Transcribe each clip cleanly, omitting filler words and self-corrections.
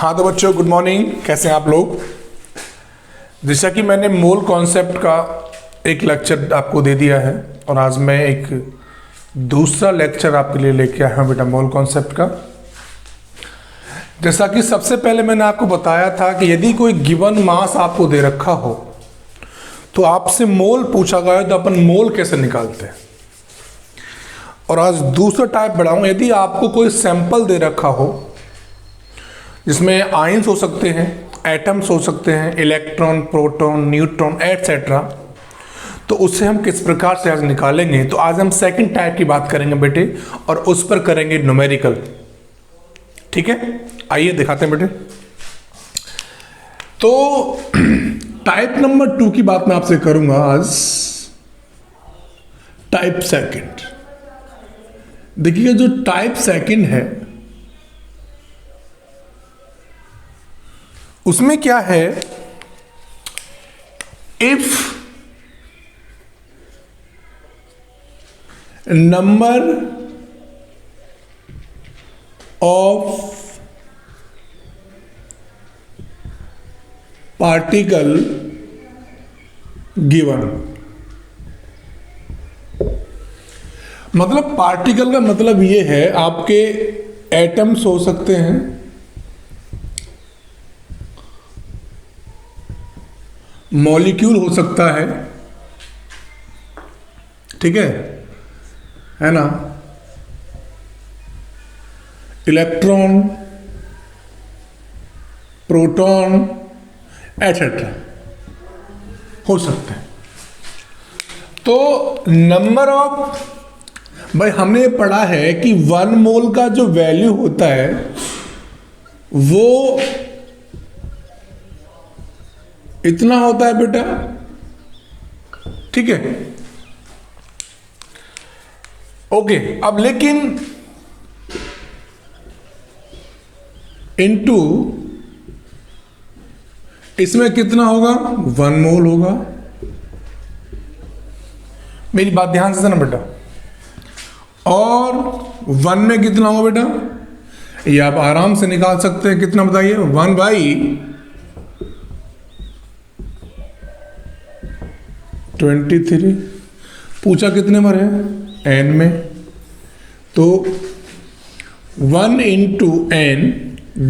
हाँ तो बच्चों, गुड मॉर्निंग। कैसे हैं आप लोग? जैसा कि मैंने मोल कॉन्सेप्ट का एक लेक्चर आपको दे दिया है और आज मैं एक दूसरा लेक्चर आपके लिए लेके आया हूँ बेटा मोल कॉन्सेप्ट का। जैसा कि सबसे पहले मैंने आपको बताया था कि यदि कोई गिवन मास आपको दे रखा हो तो आपसे मोल पूछा गया है तो अपन मोल कैसे निकालते हैं। और आज दूसरा टाइप बढ़ाऊँ, यदि आपको कोई सैंपल दे रखा हो जिसमें आयंस हो सकते हैं, एटम्स हो सकते हैं, इलेक्ट्रॉन, प्रोटॉन, न्यूट्रॉन एटसेट्रा, तो उससे हम किस प्रकार से आज निकालेंगे। तो आज हम सेकंड टाइप की बात करेंगे बेटे और उस पर करेंगे न्यूमेरिकल। ठीक है, आइए दिखाते हैं बेटे। तो टाइप नंबर 2 की बात मैं आपसे करूंगा आज। टाइप सेकंड, देखिए जो टाइप सेकंड है उसमें क्या है, if number of particle given, मतलब पार्टिकल का मतलब ये है आपके एटम्स हो सकते हैं, मॉलिक्यूल हो सकता है, ठीक है ना, इलेक्ट्रॉन, प्रोटॉन एटसेट्रा हो सकते हैं। तो नंबर ऑफ, भाई हमने पढ़ा है कि 1 मोल का जो वैल्यू होता है वो इतना होता है बेटा, ठीक है। ओके, अब लेकिन इनटू इसमें कितना होगा, 1 मोल होगा। मेरी बात ध्यान से सुना बेटा। और 1 में कितना होगा बेटा, ये आप आराम से निकाल सकते हैं। कितना बताइए, 1/23। पूछा कितने में है, n में, तो 1 into n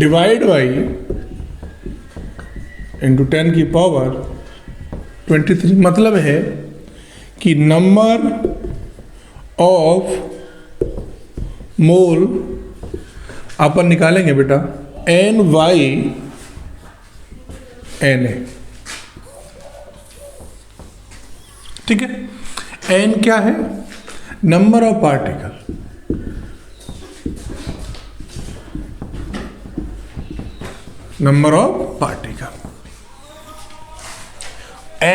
divide by into 10 की पावर 23। मतलब है कि नंबर ऑफ मोल अपन निकालेंगे बेटा n/na, ठीक है। n क्या है, number of particle, number of particle.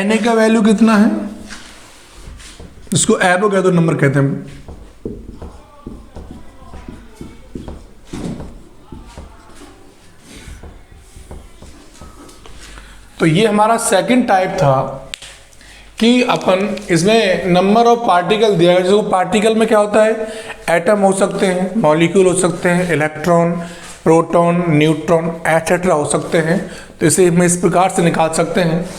na का वैल्यू कितना है, इसको एरो कह दो, नंबर कहते हैं। तो ये हमारा सेकंड टाइप था कि अपन इसमें नंबर ऑफ पार्टिकल दिया है। जो पार्टिकल में क्या होता है, एटम हो सकते हैं, मॉलिक्यूल हो सकते हैं, इलेक्ट्रॉन, प्रोटॉन, न्यूट्रॉन एटसेट्रा हो सकते हैं। तो इसे हम इस प्रकार से निकाल सकते हैं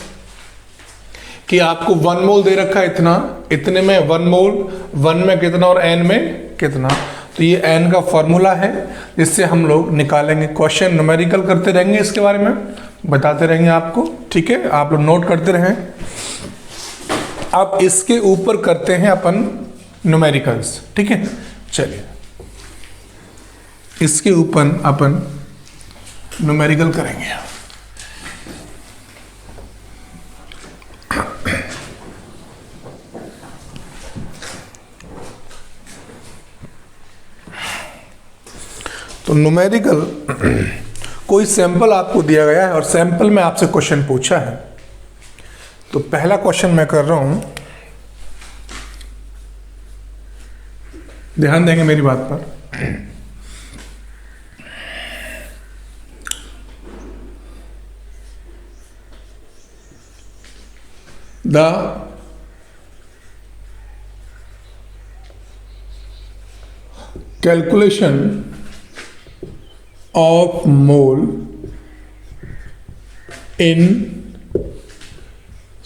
कि आपको 1 मोल दे रखा है इतना, इतने में 1 मोल, 1 में कितना और n में कितना। तो ये n का फॉर्मूला है जिससे हम लोग निकालेंगे। क्वेश्चन न्यूमेरिकल करते रहेंगे, इसके बारे में बताते रहेंगे आपको, ठीक है। आप लोग नोट करते रहें। अब इसके ऊपर करते हैं अपन न्यूमेरिकल्स, ठीक है। चलिए इसके ऊपर अपन न्यूमेरिकल करेंगे। तो न्यूमेरिकल, कोई सैंपल आपको दिया गया है और सैंपल में आपसे क्वेश्चन पूछा है। तो पहला क्वेश्चन मैं कर रहा हूं, ध्यान देंगे मेरी बात पर। The calculation of mole in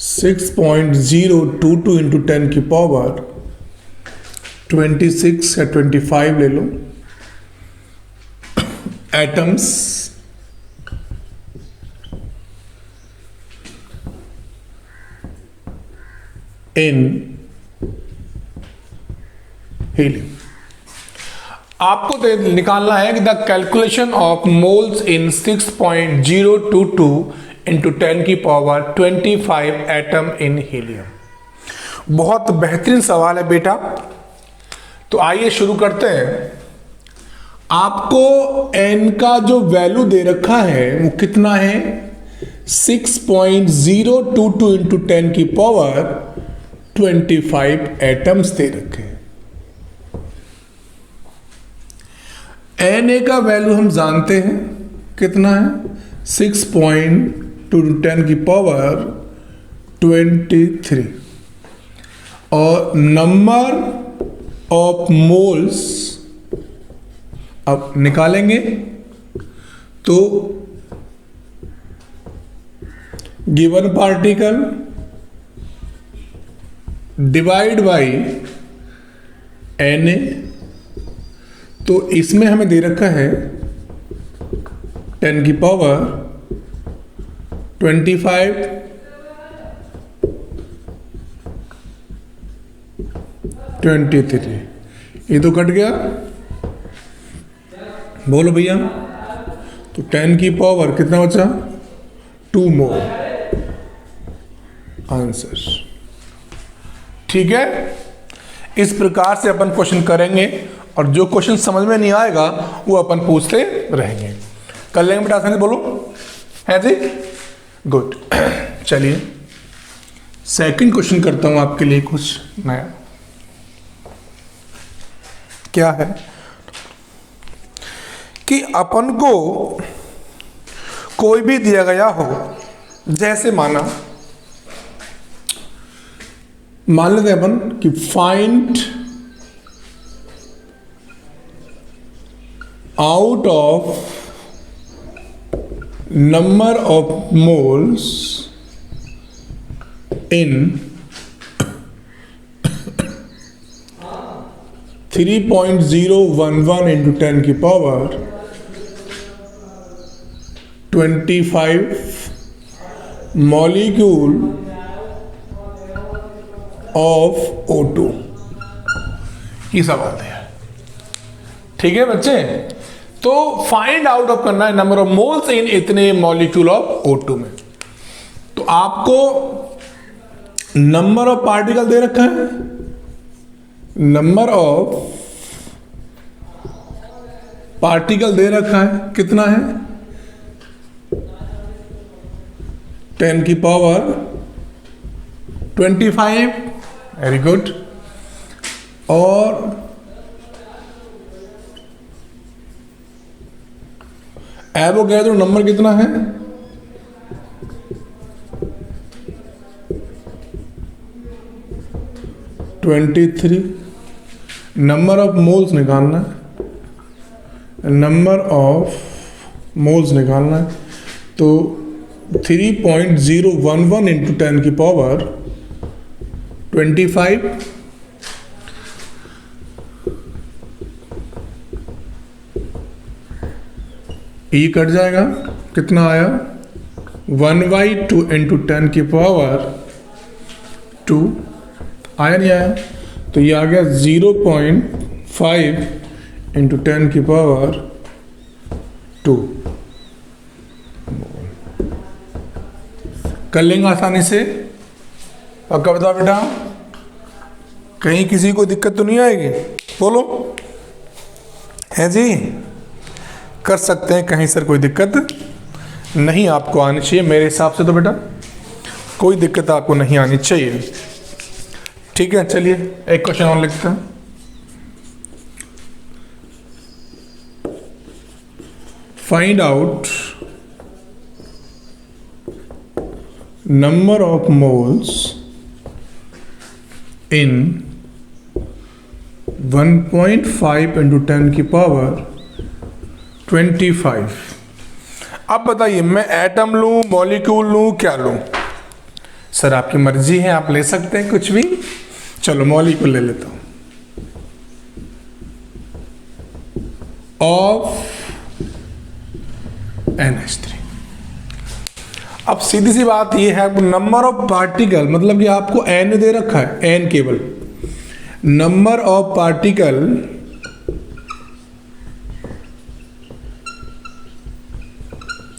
6.022 into 10 की पावर 26 या 25 ले लो एटम्स इन हीलियम। आपको निकालना है कि the calculation of moles in 6.022 into 10 की पावर 25 एटम इन हीलियम। बहुत बेहतरीन सवाल है बेटा। तो आइए शुरू करते हैं। आपको n का जो वैल्यू दे रखा है वो कितना है? 6.022 इंटू 10 की पावर 25 एटम्स दे रखे हैं। Na का वैल्यू हम जानते हैं कितना है? 6.2 की पावर 23 और नंबर ऑफ मोल्स अब निकालेंगे तो given particle divide by Na। तो इसमें हमें दे रखा है 10 की पावर 25 23। ये तो कट गया, बोलो भैया। तो 10 की पावर कितना बचा? 2 मोल आंसर। ठीक है, इस प्रकार से अपन क्वेश्चन करेंगे और जो क्वेश्चन समझ में नहीं आएगा वो अपन पूछते रहेंगे। कर लेंगे बेटा आसानी से, बोलो है जी? गुड। चलिए सेकंड क्वेश्चन करता हूं आपके लिए कुछ नया। क्या है कि अपन को कोई भी दिया गया हो, जैसे मान लेते हैं अपन कि find out of number of moles in 3.011 into 10 की पावर 25 मॉलिक्यूल ऑफ O2। ये सवाल है। ठीक है बच्चे, तो फाइंड आउट ऑफ करना है नंबर ऑफ मोल्स इन इतने मॉलिक्यूल ऑफ O2 में। तो आपको नंबर ऑफ पार्टिकल दे रखा है, नंबर ऑफ पार्टिकल दे रखा है कितना है? 10 की पावर 25। Very good. और एवोगैड्रो नंबर कितना है? 23। नंबर ऑफ मोल्स निकालना है, नंबर ऑफ मोल्स निकालना है। तो 3.011 इंटू 10 की पावर 25 ये कट जाएगा, कितना आया? 1/2 इंटू 10 की पावर 2 आया, नहीं आया? तो ये आ गया 0.5 इंटू 10 की पावर 2। कर लेंगे आसानी से। पक्का बताओ बेटा, कहीं किसी को दिक्कत तो नहीं आएगी? बोलो है जी? कर सकते हैं कहीं सर कोई दिक्कत नहीं आपको आनी चाहिए। मेरे हिसाब से तो बेटा कोई दिक्कत आपको नहीं आनी चाहिए। ठीक है, चलिए एक क्वेश्चन और लिखते हैं। Find out number of moles in 1.5 into 10 की पावर 25। अब बताइए मैं एटम लूं, मॉलिक्यूल लूं, क्या लूं? सर आपकी मर्जी है, आप ले सकते हैं कुछ भी। चलो मॉलिक्यूल ले लेता हूं। Of NH3। अब सीधी सी बात ये है, नंबर ऑफ पार्टिकल, मतलब कि आपको n दे रखा है, n केवल नंबर ऑफ पार्टिकल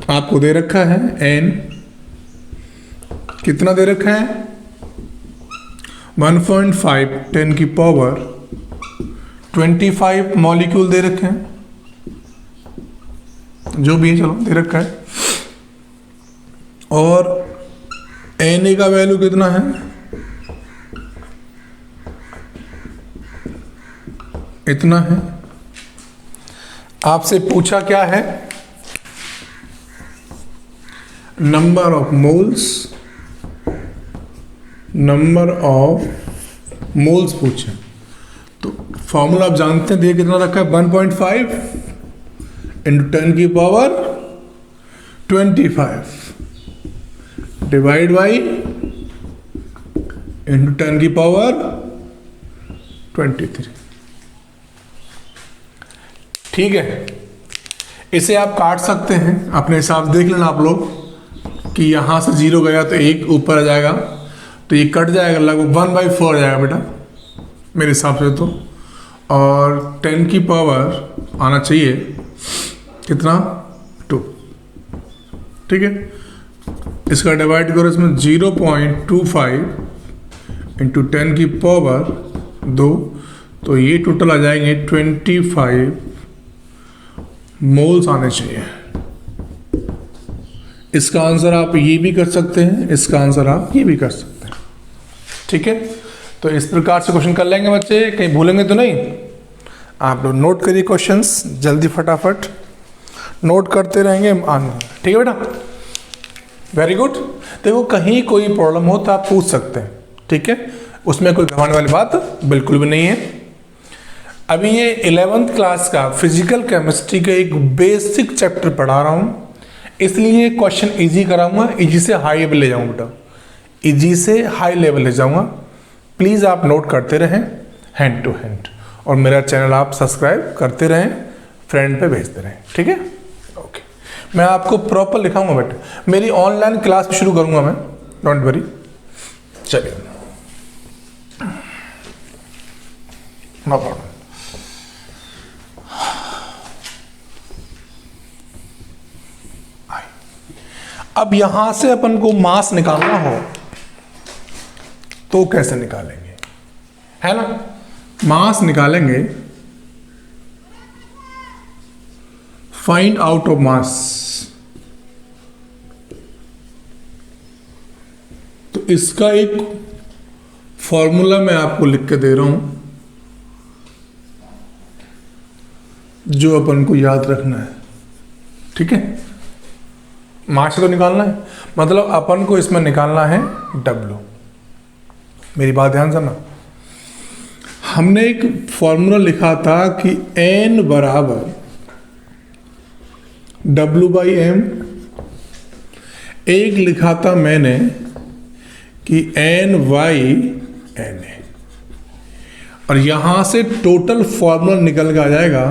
आपको दे रखा है n, कितना दे रखा है 1.5 10 की पावर 25 मॉलिक्यूल दे रखे हैं, जो भी है चलो दे रखा है। और Na का वैल्यू कितना है, इतना है। आपसे पूछा क्या है, number of moles, number of moles पूछे। तो फॉर्मूला आप जानते हैं, देखिए कितना रखा है 1.5 इंटू 10 की पावर 25 डिवाइड बाई इंटू 10 की पावर 23। ठीक है, इसे आप काट सकते हैं अपने हिसाब से, देख लेना आप लोग कि यहां से 0 गया तो 1 ऊपर आ जाएगा, तो ये कट जाएगा, लगभग 1/4 आ जाएगा बेटा मेरे हिसाब से तो। और 10 की पावर आना चाहिए कितना 2। ठीक है, इसका डिवाइड करो इसमें 0.25 इंटू 10 की पावर 2, तो ये टोटल आ जाएंगे 25 मोल्स आने चाहिए। इसका आंसर आप ये भी कर सकते हैं, इसका आंसर आप ये भी कर सकते हैं। ठीक है, तो इस प्रकार से क्वेश्चन कर लेंगे बच्चे, कहीं भूलेंगे तो नहीं। आप लोग नोट करिए क्वेश्चंस जल्दी, फटाफट नोट करते रहेंगे आना। ठीक है बेटा, वेरी गुड। देखो कहीं कोई प्रॉब्लम हो तो आप पूछ सकते हैं, ठीक है, उसमें कोई घबराने वाली बात बिल्कुल भी नहीं है। अभी ये 11th क्लास का फिजिकल केमिस्ट्री का एक बेसिक चैप्टर पढ़ा रहा हूँ, इसलिए क्वेश्चन इजी कराऊंगा, इजी से हाई लेवल ले जाऊंगा बेटा, इजी से हाई लेवल ले जाऊंगा। प्लीज़ आप नोट करते रहें हैंड टू हैंड, और मेरा चैनल आप सब्सक्राइब करते रहें, फ्रेंड पे भेजते रहें। ठीक है, ओके। मैं आपको प्रॉपर लिखाऊंगा बेटा, मेरी ऑनलाइन क्लास शुरू करूंगा मैं, डोंट वरी। चलिए, नो प्रॉब्लम। अब यहां से अपन को मास निकालना हो तो कैसे निकालेंगे, है ना? मास निकालेंगे, फाइंड आउट ऑफ मास। तो इसका एक फॉर्मूला मैं आपको लिख के दे रहा हूं, जो अपन को याद रखना है। ठीक है, मास तो निकालना है, मतलब अपन को इसमें निकालना है W। मेरी बात ध्यान से ना, हमने एक फॉर्मूला लिखा था कि N बराबर W/M, एक लिखा था मैंने कि N/NA, और यहां से टोटल फॉर्मूला निकल के आ जाएगा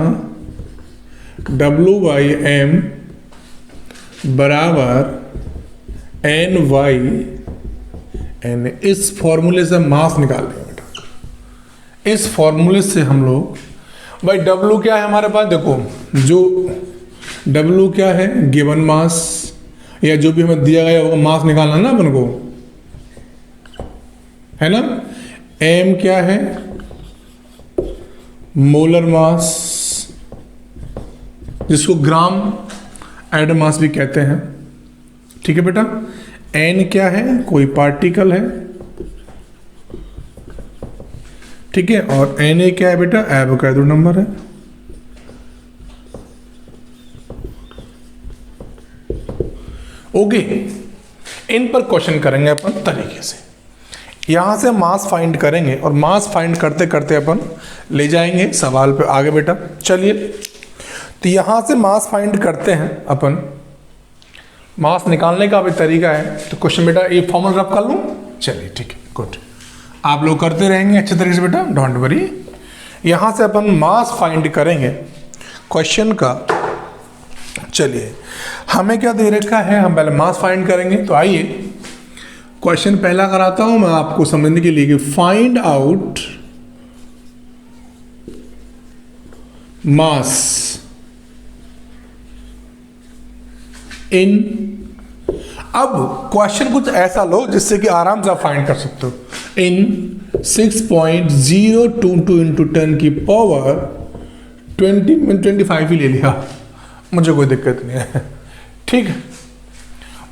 W/M बराबर N/NA। इस फॉर्मूले से मास निकाल लेंगे बेटा। इस फॉर्मूले से हम लोग, भाई W क्या है हमारे पास, देखो जो W क्या है, गिवन मास, या जो भी हमें दिया गया होगा मास निकालना ना अपन को, है ना। M क्या है, मोलर मास, जिसको ग्राम एटम मास भी कहते हैं। ठीक है बेटा, N क्या है, कोई पार्टिकल है, ठीक है, और Na क्या है बेटा, एवोगैड्रो नंबर है। ओके, इन पर क्वेश्चन करेंगे अपन तरीके से। यहां से मास फाइंड करेंगे, और मास फाइंड करते करते अपन ले जाएंगे सवाल पे आगे बेटा। चलिए, तो यहां से मास फाइंड करते हैं अपन, मास निकालने का भी तरीका है। तो क्वेश्चन बेटा ये फॉर्मूला रब कर लूँ, चलिए ठीक है, गुड। आप लोग करते रहेंगे अच्छे तरीके से बेटा, डोंट वरी। यहाँ से अपन मास फाइंड करेंगे क्वेश्चन का। चलिए हमें क्या दे रखा है, हम पहले मास फाइंड करेंगे। तो आइए क्वेश्चन पहला कराता हूं मैं आपको समझने के लिए कि फाइंड आउट मास इन। अब क्वेश्चन कुछ ऐसा लो जिससे कि आराम से आप फाइंड कर सकते हो। इन 6.022 इंटू 10 की पावर 25 ही ले लिया, मुझे कोई दिक्कत नहीं है, ठीक है।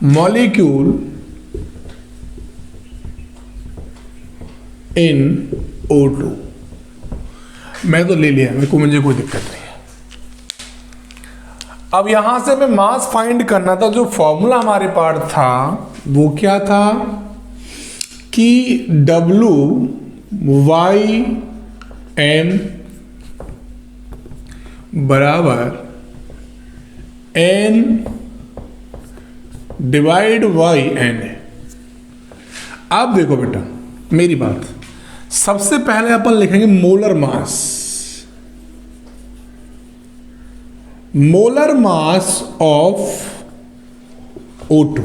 मॉलिक्यूल इन O2 मैं तो ले लिया, मुझे कोई दिक्कत नहीं है। अब यहां से मैं मास फाइंड करना था, जो फॉर्मूला हमारे पास था वो क्या था कि WYM बराबर N डिवाइड YN है। अब देखो बेटा मेरी बात, सबसे पहले अपन लिखेंगे molar mass. Molar mass of O2।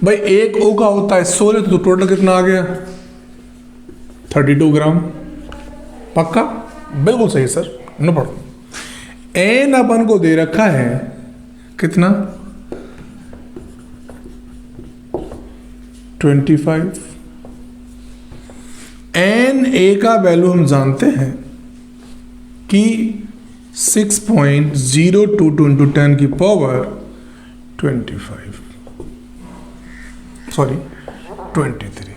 भाई एक O का होता है 16, तो टोटल कितना आ गया 32 ग्राम। पक्का, बिल्कुल सही सर, नो प्रॉब्लम। एन अपन को दे रखा है कितना 25। एन ए का वैल्यू हम जानते हैं कि 6.022 इंटू 10 की पावर 25, सॉरी 23।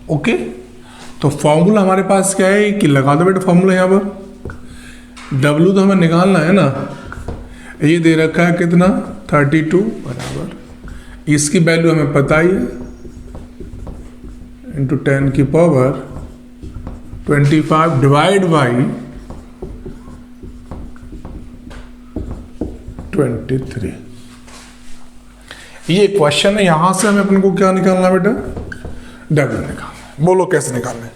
ओके, तो फॉर्मूला हमारे पास क्या है कि लगा दो बेटा फॉर्मूला यहां पर। W तो हमें निकालना है ना, ये दे रखा है कितना 32 बराबर, इसकी वैल्यू हमें पता ही है, इंटू 10 की पावर 25 डिवाइड बाई 23। ये क्वेश्चन है, यहां से हमें अपने को क्या निकालना बेटा, W निकालना। बोलो कैसे निकालना है।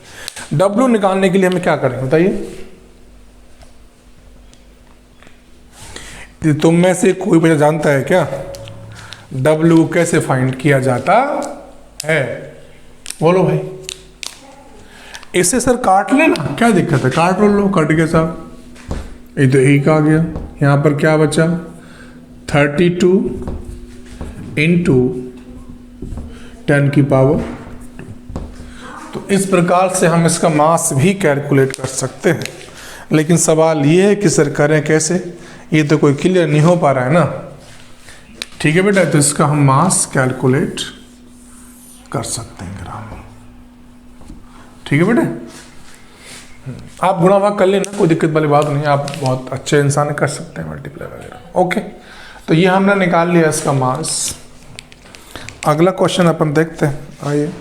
W निकालने के लिए हमें क्या करें बताइए। तुम में से कोई बच्चा जानता है क्या W कैसे फाइंड किया जाता है? बोलो भाई। इसे सर काट लेना, क्या दिक्कत है, काट लो, कट गया साहब। ये तो एक आ गया, यहां पर क्या बचा 32 इंटू 10 की पावर। तो इस प्रकार से हम इसका मास भी कैलकुलेट कर सकते हैं। लेकिन सवाल ये है कि सर करें कैसे, ये तो कोई क्लियर नहीं हो पा रहा है ना। ठीक है बेटा, तो इसका हम मास कैलकुलेट कर सकते हैं ग्राम में। ठीक है बेटा, आप गुणा भाग कर लेना, कोई दिक्कत वाली बात नहीं, आप बहुत अच्छे इंसान कर सकते हैं मल्टीप्लाई वगैरह। ओके, तो ये हमने निकाल लिया इसका मास। अगला क्वेश्चन अपन देखते हैं, आइए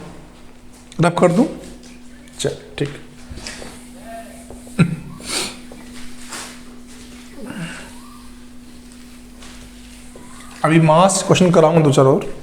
रब कर दूं, चल ठीक। अभी मास क्वेश्चन कराऊंगा दो चार और।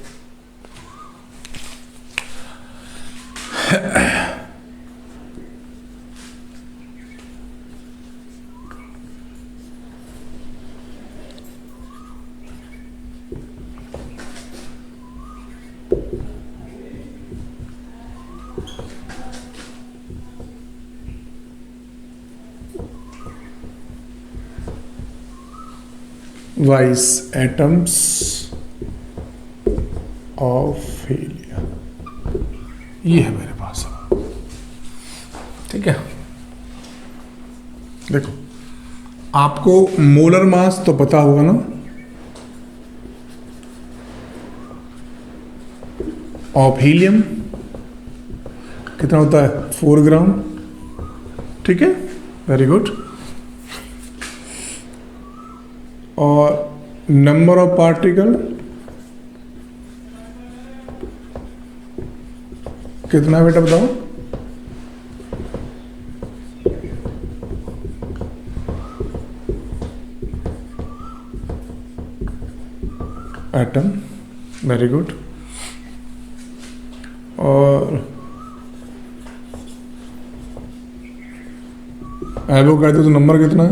वाइस एटम्स ऑफ हीलियम, ये है मेरे पास। ठीक है, देखो आपको मोलर मास तो पता होगा ना, ऑफ हीलियम कितना होता है 4 ग्राम। ठीक है, वेरी गुड। और नंबर ऑफ पार्टिकल कितना बेटा बताओ, एटम, वेरी गुड। और एवोगैड्रो तो नंबर कितना है,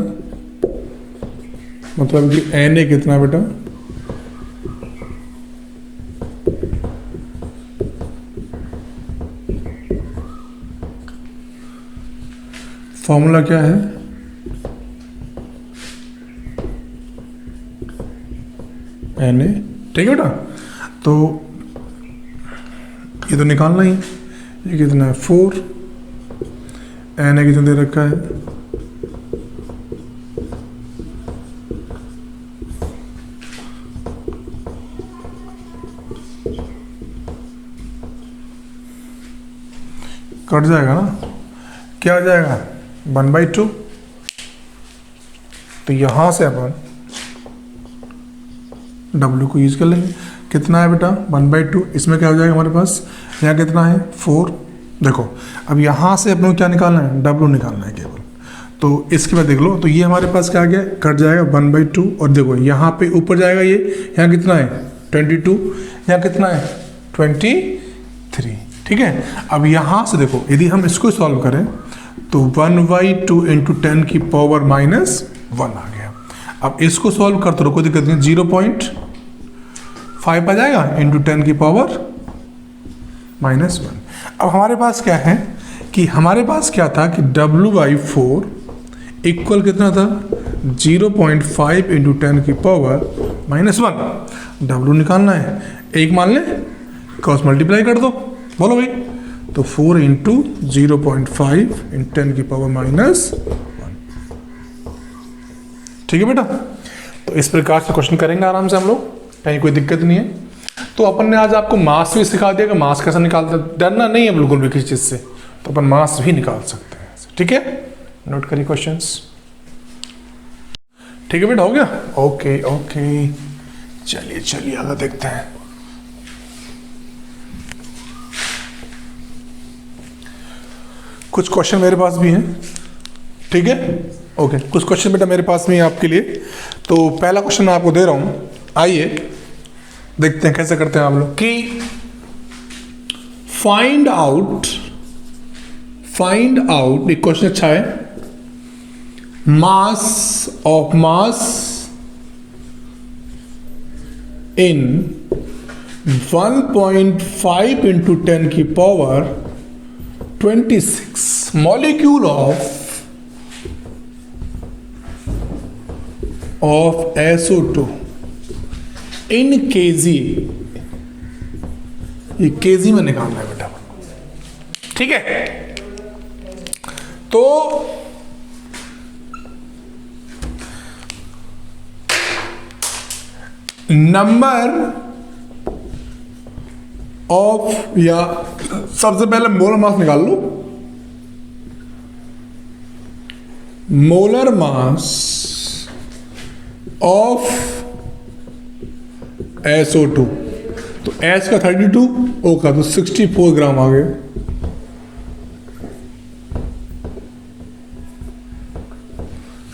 मतलब कि Na कितना है बेटा, फॉर्मूला क्या है, Na, ठीक है बेटा। तो ये तो निकालना ही, ये कितना है 4, Na कितना दे रखा है, कट जाएगा ना, क्या आ जाएगा 1/2। तो यहां से अपन W को यूज कर लेंगे, कितना है बेटा 1/2, इसमें क्या हो जाएगा हमारे पास, यहाँ कितना है 4। देखो अब यहाँ से अपन को क्या निकालना है, W निकालना है केवल। तो इसके बाद देख लो, तो ये हमारे पास क्या आ गया, कट जाएगा 1/2। और देखो यहाँ पे ऊपर जाएगा ये, यहाँ कितना है 22, यहाँ कितना है 23, ठीक है। अब यहाँ से देखो यदि हम इसको सॉल्व करें तो 1/2 इंटू 10 की पावर -1 आ गया। अब इसको सॉल्व करते रहो, कोई दिक्कत नहीं, 0.5 आ जाएगा इंटू 10 की पावर -1। अब हमारे पास क्या है कि हमारे पास क्या था कि W/4 इक्वल कितना था 0.5 इंटू 10 की पावर -1। W निकालना है, एक मान ले, क्रॉस मल्टीप्लाई कर दो, बोलो भाई। तो 4 इंटू 0.5 इन 10 की पावर -1, ठीक है बेटा। तो इस प्रकार से क्वेश्चन करेंगे आराम से हम लोग, कहीं कोई दिक्कत नहीं है। तो अपन ने आज आपको मास भी सिखा दिया कि मास कैसे निकालते हैं, डरना नहीं है बिल्कुल भी किसी चीज़ से, तो अपन मास भी निकाल सकते हैं, ठीक है। नोट करिए क्वेश्चंस, ठीक है बेटा, हो गया, ओके ओके। चलिए चलिए आगे देखते हैं। कुछ क्वेश्चन मेरे पास भी हैं, ठीक है, ओके। कुछ क्वेश्चन बेटा मेरे पास भी हैं आपके लिए। तो पहला क्वेश्चन मैं आपको दे रहा हूं, आइए देखते हैं कैसे करते हैं आप लोग कि फाइंड आउट, एक क्वेश्चन अच्छा है, mass of mass in 1.5 into 10 की power 26 molecule of SO2 in kg, ये kg में निकालना है बेटा, ठीक है। तो नंबर ऑफ, या सबसे पहले मोलर मास निकाल लो, मोलर मास ऑफ SO2। तो S का 32, O का तो 64 ग्राम आ गए,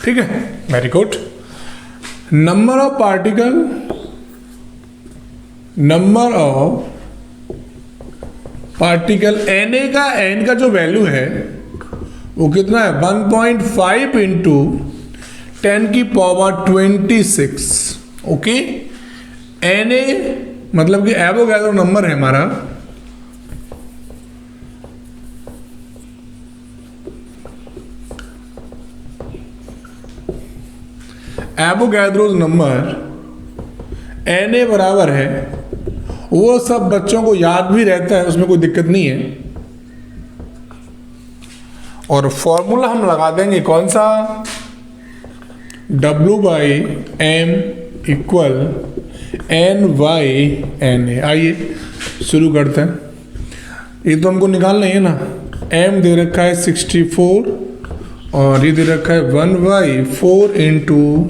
ठीक है, very good. Number of particle, number of particle n का जो वैल्यू है वो कितना है 1.5 इंटू 10 की पावर 26, ओके। Na मतलब कि एवोगैड्रो नंबर है हमारा, एवोगैड्रो नंबर Na बराबर है, वो सब बच्चों को याद भी रहता है, उसमें कोई दिक्कत नहीं है। और फॉर्मूला हम लगा देंगे कौन सा, W/m इक्वल N/Na। आइए शुरू करते हैं, ये तो हमको निकालना ही है ना। m दे रखा है 64 और ये दे रखा है 1/4 इंटू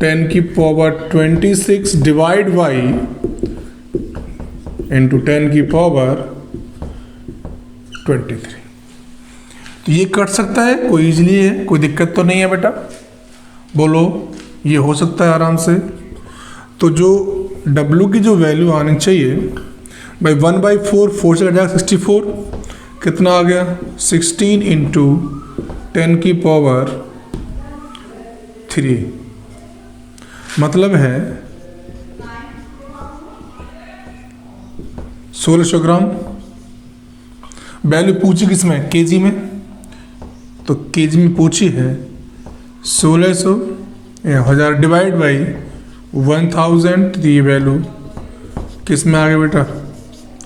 10 की पावर 26 डिवाइड बाई इंटू 10 की पावर 23। तो ये कट सकता है, कोई इजीली है, कोई दिक्कत तो नहीं है बेटा, बोलो, ये हो सकता है आराम से। तो जो W की जो वैल्यू आनी चाहिए भाई 1/4, 4 से कट जाएगा 64, कितना आ गया 16 इंटू 10 की पावर 3, मतलब है 1600 ग्राम। वैल्यू पूछी किसमें, केजी में, तो केजी में पूछी है 1600 1000 डिवाइड बाई 1000, तो ये वैल्यू किस में आ गया बेटा,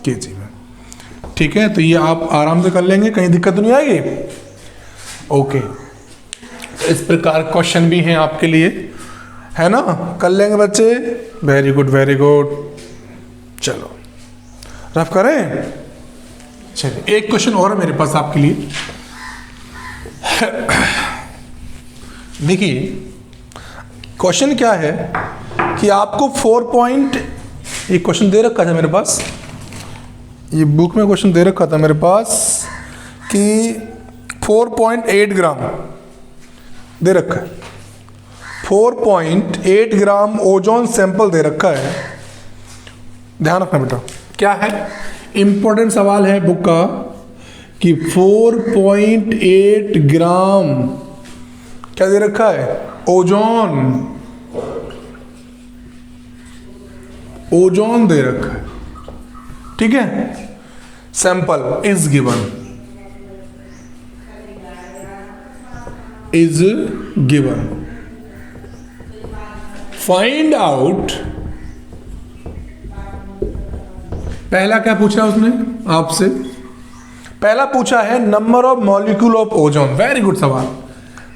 केजी में। ठीक है, तो ये आप आराम से कर लेंगे, कहीं दिक्कत नहीं आएगी। ओके, तो इस प्रकार क्वेश्चन भी हैं आपके लिए, है ना, कर लेंगे बच्चे। Very good very good. चलो रफ करें। चलिए एक क्वेश्चन और है मेरे पास आपके लिए। देखिए क्वेश्चन क्या है कि आपको 4 एक क्वेश्चन दे रखा था मेरे पास, ये बुक में क्वेश्चन दे रखा था मेरे पास कि 4.8 ग्राम दे रखा है, 4.8 ग्राम ओजोन सैंपल दे रखा है। ध्यान रखना बेटा, क्या है, इंपॉर्टेंट सवाल है बुक का कि 4.8 ग्राम क्या दे रखा है, ओजोन दे रखा है। ठीक है, sample is given, find out. पहला क्या पूछा उसने आपसे, पहला पूछा है number of molecule of ozone. Very good सवाल,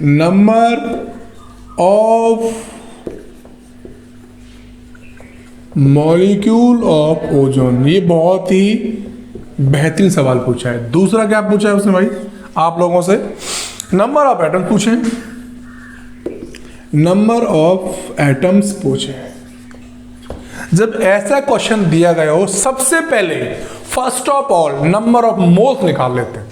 number of molecule of ozone, ये बहुत ही बेहतरीन सवाल पूछा है। दूसरा क्या पूछा है उसने भाई आप लोगों से, नंबर ऑफ एटम्स पूछे, नंबर ऑफ एटम्स पूछे। जब ऐसा क्वेश्चन दिया गया हो, सबसे पहले first of all number of moles निकाल लेते हैं,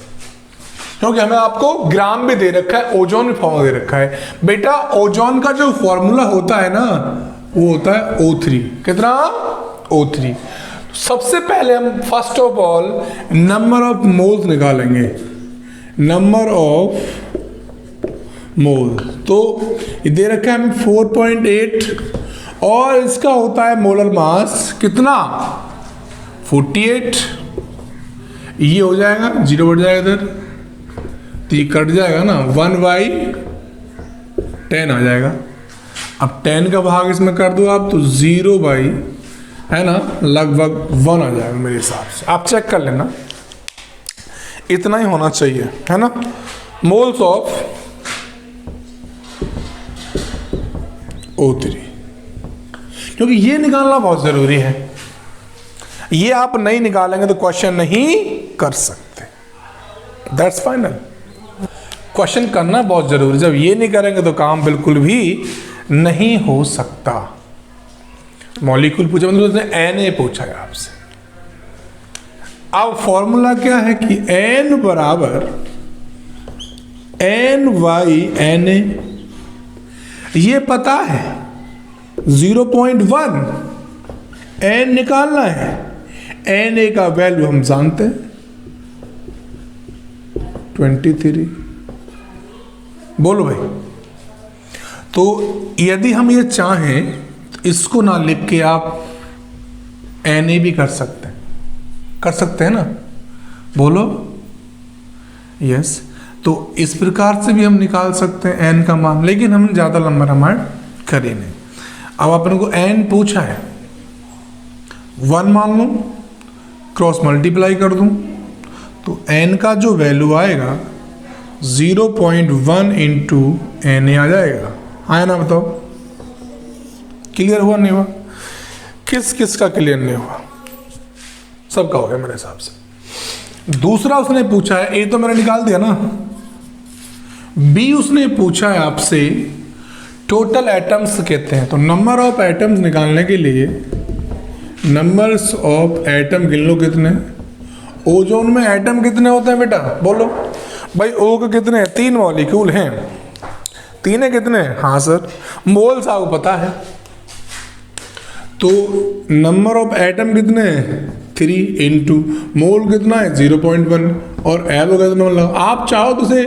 क्योंकि हमें आपको ग्राम भी दे रखा है, ओजोन भी फॉर्मूला दे रखा है। बेटा ओजोन का जो फॉर्मूला होता है ना, वो होता है O3। कितना, O3। सबसे पहले हम first of all number of moles निकालेंगे, नंबर ऑफ मोल। तो ये दे रखा है हमें 4.8 और इसका होता है मोलर मास कितना, 48। ये हो जाएगा, 0 बढ़ जाएगा इधर, तो ये कट जाएगा ना, 1/10 आ जाएगा। अब 10 का भाग इसमें कर दो आप, तो 0 बाई, है ना, लगभग 1 आ जाएगा मेरे हिसाब से। आप चेक कर लेना, इतना ही होना चाहिए, है ना, मोल्स ऑफ O3, क्योंकि ये निकालना बहुत जरूरी है। ये आप नहीं निकालेंगे तो क्वेश्चन नहीं कर सकते, दैट्स फाइनल। क्वेश्चन करना बहुत जरूरी, जब ये नहीं करेंगे तो काम बिल्कुल भी नहीं हो सकता। मॉलिक्यूल पूछा, मतलब उसने Na पूछा है आपसे। अब फॉर्मूला क्या है कि N बराबर N/Na, ये पता है 0.1 N निकालना है। Na का वैल्यू हम जानते हैं 23। बोलो भाई, तो यदि हम ये चाहें तो इसको ना लिख के आप Na भी कर सकते हैं ना, बोलो यस। तो इस प्रकार से भी हम निकाल सकते हैं N का मान, लेकिन हम ज़्यादा लंबा रामायण करें नहीं। अब अपन को N पूछा है, 1 मान लूँ, क्रॉस मल्टीप्लाई कर दूँ, तो N का जो वैल्यू आएगा 0.1 इंटू Na आ जाएगा। आया ना, बताओ क्लियर हुआ नहीं हुआ, किस किस का क्लियर नहीं हुआ, सबका हो गया मेरे हिसाब से। दूसरा उसने पूछा है, ए तो मैंने निकाल दिया ना, बी उसने पूछा है आपसे टोटल एटम्स कहते हैं। तो नंबर ऑफ एटम्स निकालने के लिए नंबर्स ऑफ एटम गिन लो कितने। ओजोन में एटम कितने होते हैं बेटा, बोलो भाई। ओ के कितने हैं, 3 मॉलिक्यूल हैं। 3 है कितने, हाँ सर। मोल्स आपको पता है, तो नंबर ऑफ एटम कितने हैं 3 इंटू मोल कितना है 0.1 और एवो कितना मतलब आप चाहो तो उसे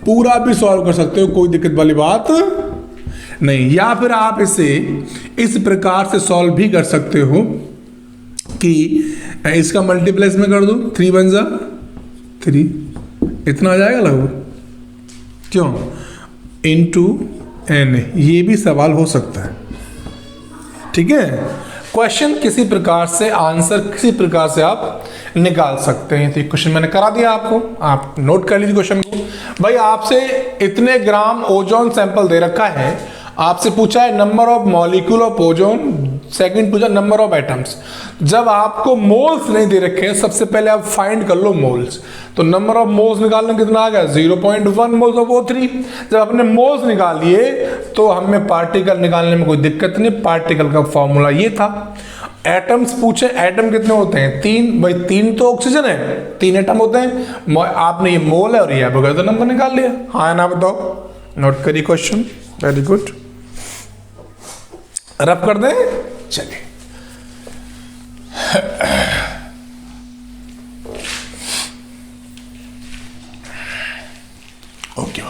पूरा भी सॉल्व कर सकते हो, कोई दिक्कत वाली बात नहीं। या फिर आप इसे इस प्रकार से सॉल्व भी कर सकते हो कि इसका मल्टीप्लेस में कर दो 3 बन जा 3 इतना आ जाएगा लगभग, क्यों इंटू एन, ये भी सवाल हो सकता है। ठीक है, क्वेश्चन किसी प्रकार से आंसर किसी प्रकार से आप निकाल सकते हैं। तो क्वेश्चन मैंने करा दिया आपको, आप नोट कर लीजिए क्वेश्चन को। भाई आपसे इतने ग्राम ओजोन सैंपल दे रखा है, आपसे पूछा है number of molecule of ozone, second पूछा नंबर ऑफ एटम्स। जब आपको मोल्स नहीं दे रखे हैं, सबसे पहले आप फाइंड कर लो मोल्स। तो नंबर ऑफ मोल्स निकालना कितना आ गया 0.1 मोल्स ऑफ O3। जब अपने मोल्स निकाल लिए तो हमें पार्टिकल निकालने में कोई दिक्कत नहीं, पार्टिकल का फॉर्मूला ये था। एटम्स पूछे, एटम कितने होते हैं 3, भाई 3 तो ऑक्सीजन है, 3 एटम होते हैं। आपने ये मोल है और ये बगैर तो नंबर निकाल लिया। हाँ ना बताओ, नोट करिए क्वेश्चन, वेरी गुड। रब कर दें, चलिए ओके।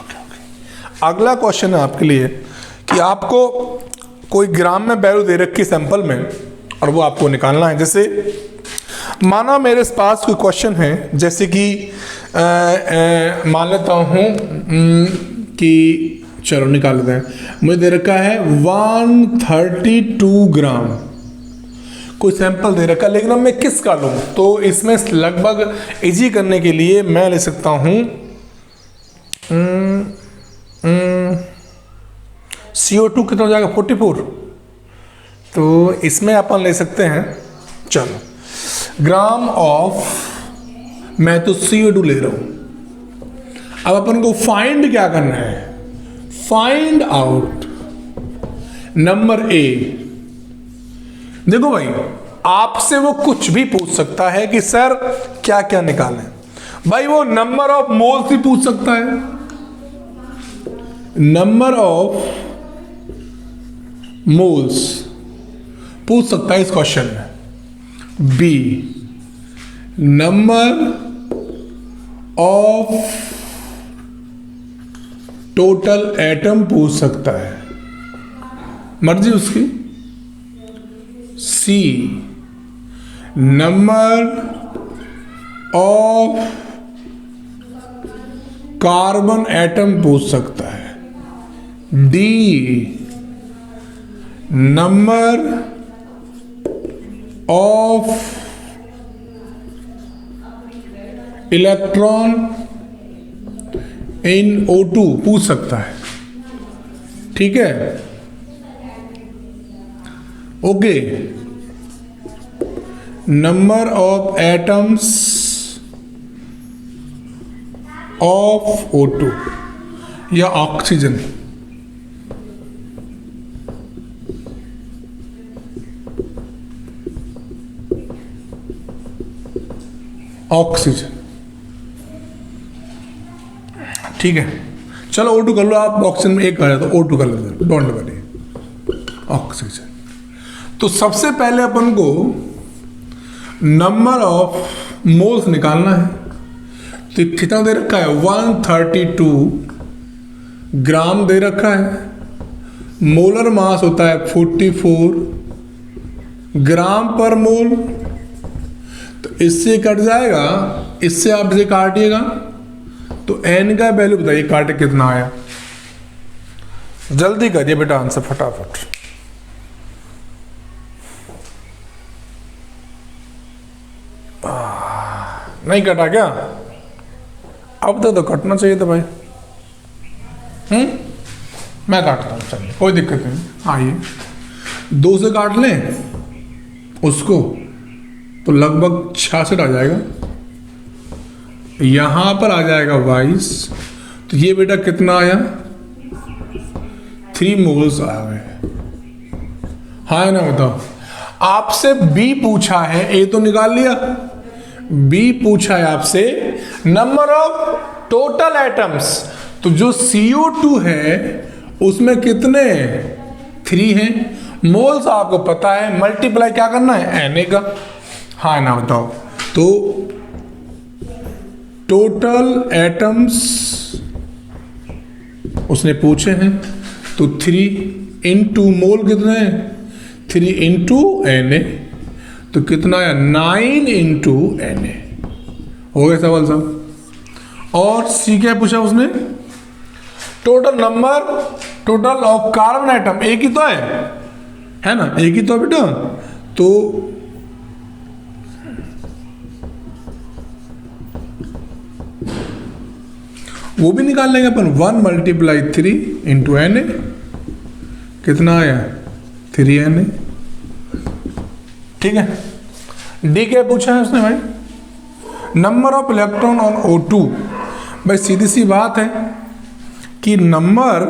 अगला क्वेश्चन है आपके लिए कि आपको कोई ग्राम में वैल्यू दे रखी सैंपल में और वो आपको निकालना है। जैसे माना मेरे पास कोई क्वेश्चन है, जैसे कि मान लेता हूं कि चलो निकाल लेते हैं। मुझे दे रखा है 132 ग्राम कोई सैंपल दे रखा है, लेकिन अब मैं किसका लूं? तो इसमें लगभग इजी करने के लिए मैं ले सकता हूं CO2 कितना हो जाएगा 44। तो इसमें अपन ले सकते हैं, चलो ग्राम ऑफ, मैं तो CO2 ले रहा हूं। अब अपन को फाइंड क्या करना है, फाइंड आउट नंबर ए। देखो भाई, आपसे वो कुछ भी पूछ सकता है कि सर क्या क्या निकालें। भाई वो नंबर ऑफ मोल्स भी पूछ सकता है, नंबर ऑफ मोल्स पूछ सकता है इस क्वेश्चन में। B, number of total atom पूछ सकता है, मर्जी उसकी। C, number of carbon atom पूछ सकता है। D, number of electron in O2 पूछ सकता है। ठीक है, okay. Number of atoms of O2 या ऑक्सीजन, ऑक्सीजन। ठीक है, चलो O2 कर लो आप, ऑक्सीजन में एक कर तो O2 कर लो, डोंट वरी, ऑक्सीजन। तो सबसे पहले अपन को नंबर ऑफ मोल्स निकालना है। तो कितना दे रखा है 132 ग्राम दे रखा है। मोलर मास होता है 44 ग्राम पर मोल। तो इससे कट जाएगा, इससे आप इसे काटिएगा तो n का वैल्यू बताइए, काटे कितना आया। जल्दी करिए बेटा आंसर फटाफट। नहीं कटा क्या? अब तो कटना चाहिए था भाई। मैं काटता हूँ, चलिए कोई दिक्कत नहीं। आइए 2 से काट लें उसको तो लगभग 66 आ जाएगा। यहां पर आ जाएगा 22। तो ये बेटा कितना आया 3 मोल्स आया है। हाँ ना, बताओ। आपसे बी पूछा है, ए तो निकाल लिया। बी पूछा है आपसे नंबर ऑफ टोटल एटम्स। तो जो CO2 है उसमें कितने 3 हैं मोल्स आपको पता है, मल्टीप्लाई क्या करना है, Na का। हाँ ना बताओ, तो टोटल एटम्स उसने पूछे हैं, तो 3 इंटू मोल कितने हैं, 3 इंटू Na, तो कितना आया 9 इंटू Na। हो गया सवाल साहब। और सी क्या पूछा उसने, total number, total of carbon atom, एक ही तो है ना, एक ही तो है बेटा, तो वो भी निकाल लेंगे अपन। 1 मल्टीप्लाई 3 इंटू Na, कितना आया 3Na। ठीक है। डी क्या पूछा है उसने भाई, number of electron on O2। भाई सीधी सी बात है कि नंबर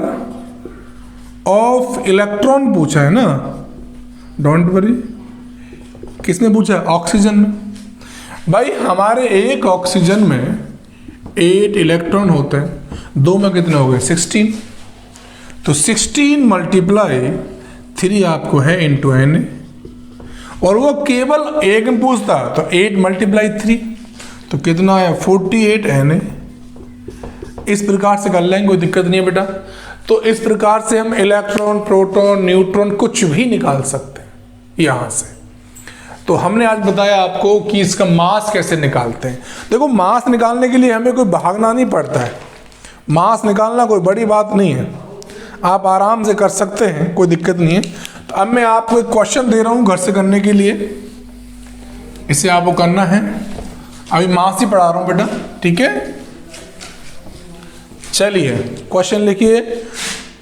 ऑफ इलेक्ट्रॉन पूछा है ना, डोंट वरी। किसने पूछा, ऑक्सीजन में। भाई हमारे एक ऑक्सीजन में 8 इलेक्ट्रॉन होते हैं, 2 में कितने हो गए 16, तो 16 मल्टीप्लाई 3 आपको है इंटू Na, और वो केवल एक में पूछता, तो 8 मल्टीप्लाई 3, तो कितना आया 48 Na। इस प्रकार से कर लेंगे, कोई दिक्कत नहीं है बेटा। तो इस प्रकार से हम इलेक्ट्रॉन, प्रोटॉन, न्यूट्रॉन कुछ भी निकाल सकते हैं यहां से। तो हमने आज बताया आपको कि इसका मास कैसे निकालते हैं। देखो मास निकालने के लिए हमें कोई भागना नहीं पड़ता है, मास निकालना कोई बड़ी बात नहीं है, आप आराम से कर सकते हैं, कोई दिक्कत नहीं है। तो अब मैं आपको एक क्वेश्चन दे रहा हूं घर से करने के लिए, इसे आपको करना है। अभी मास ही पढ़ा रहा हूं बेटा, ठीक है। चलिए क्वेश्चन लिखिए,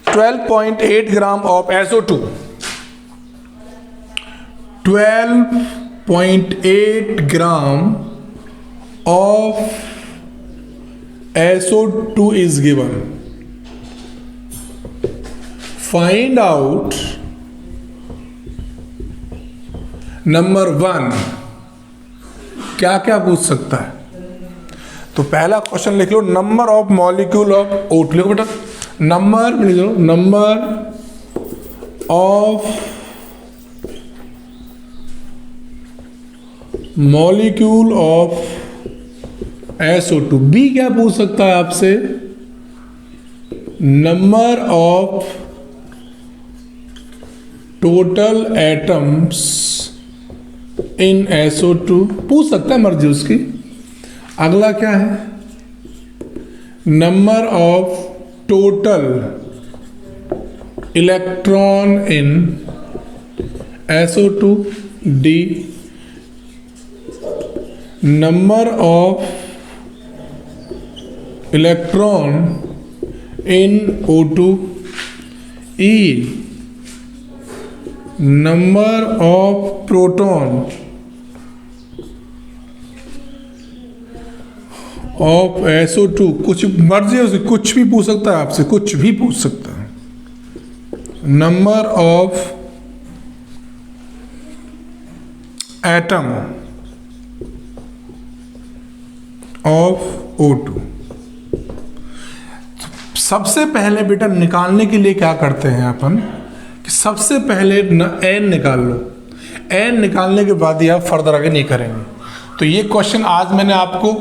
12.8 gram of SO2, 12.8 gram of SO2 is given. Find out number 1। क्या क्या पूछ सकता है, तो पहला क्वेश्चन लिख लो, number of molecule of O2 लिखो बेटा, नंबर लिख लो, number of molecule of SO2। B क्या पूछ सकता है आपसे, number of total atoms in SO2 पूछ सकता है, मर्जी उसकी। अगला क्या है, number of total electron in SO2। D, number of electron in O2। E, number of proton of SO2। कुछ मर्जी है उसकी, कुछ भी पूछ सकता है आपसे, कुछ भी पूछ सकता है। Number of atom of O2। सबसे पहले बेटा निकालने के लिए क्या करते हैं अपन, कि सबसे पहले n निकाल लो, n निकालने के बाद ही आप फर्दर आगे नहीं करेंगे। तो ये क्वेश्चन आज मैंने आपको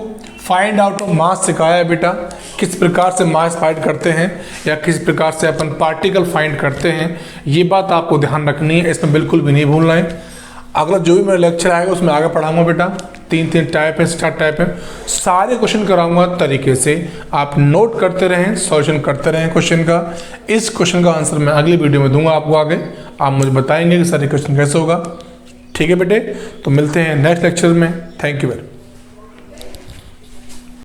फाइंड आउट ऑफ मास सिखाया है बेटा, किस प्रकार से मास फाइंड करते हैं या किस प्रकार से अपन पार्टिकल फाइंड करते हैं, ये बात आपको ध्यान रखनी है, इसमें बिल्कुल भी नहीं भूलना है। अगला जो भी मेरा लेक्चर आएगा उसमें आगे पढ़ाऊंगा बेटा, 3 टाइप है, 4 टाइप है, सारे क्वेश्चन कराऊंगा तरीके से। आप नोट करते रहें, सॉल्यूशन करते रहें क्वेश्चन का। इस क्वेश्चन का आंसर मैं अगली वीडियो में दूंगा आपको आगे, आप मुझे बताएंगे कि सारे क्वेश्चन कैसे होगा। ठीक है बेटे, तो मिलते हैं नेक्स्ट लेक्चर में। Thank you very much.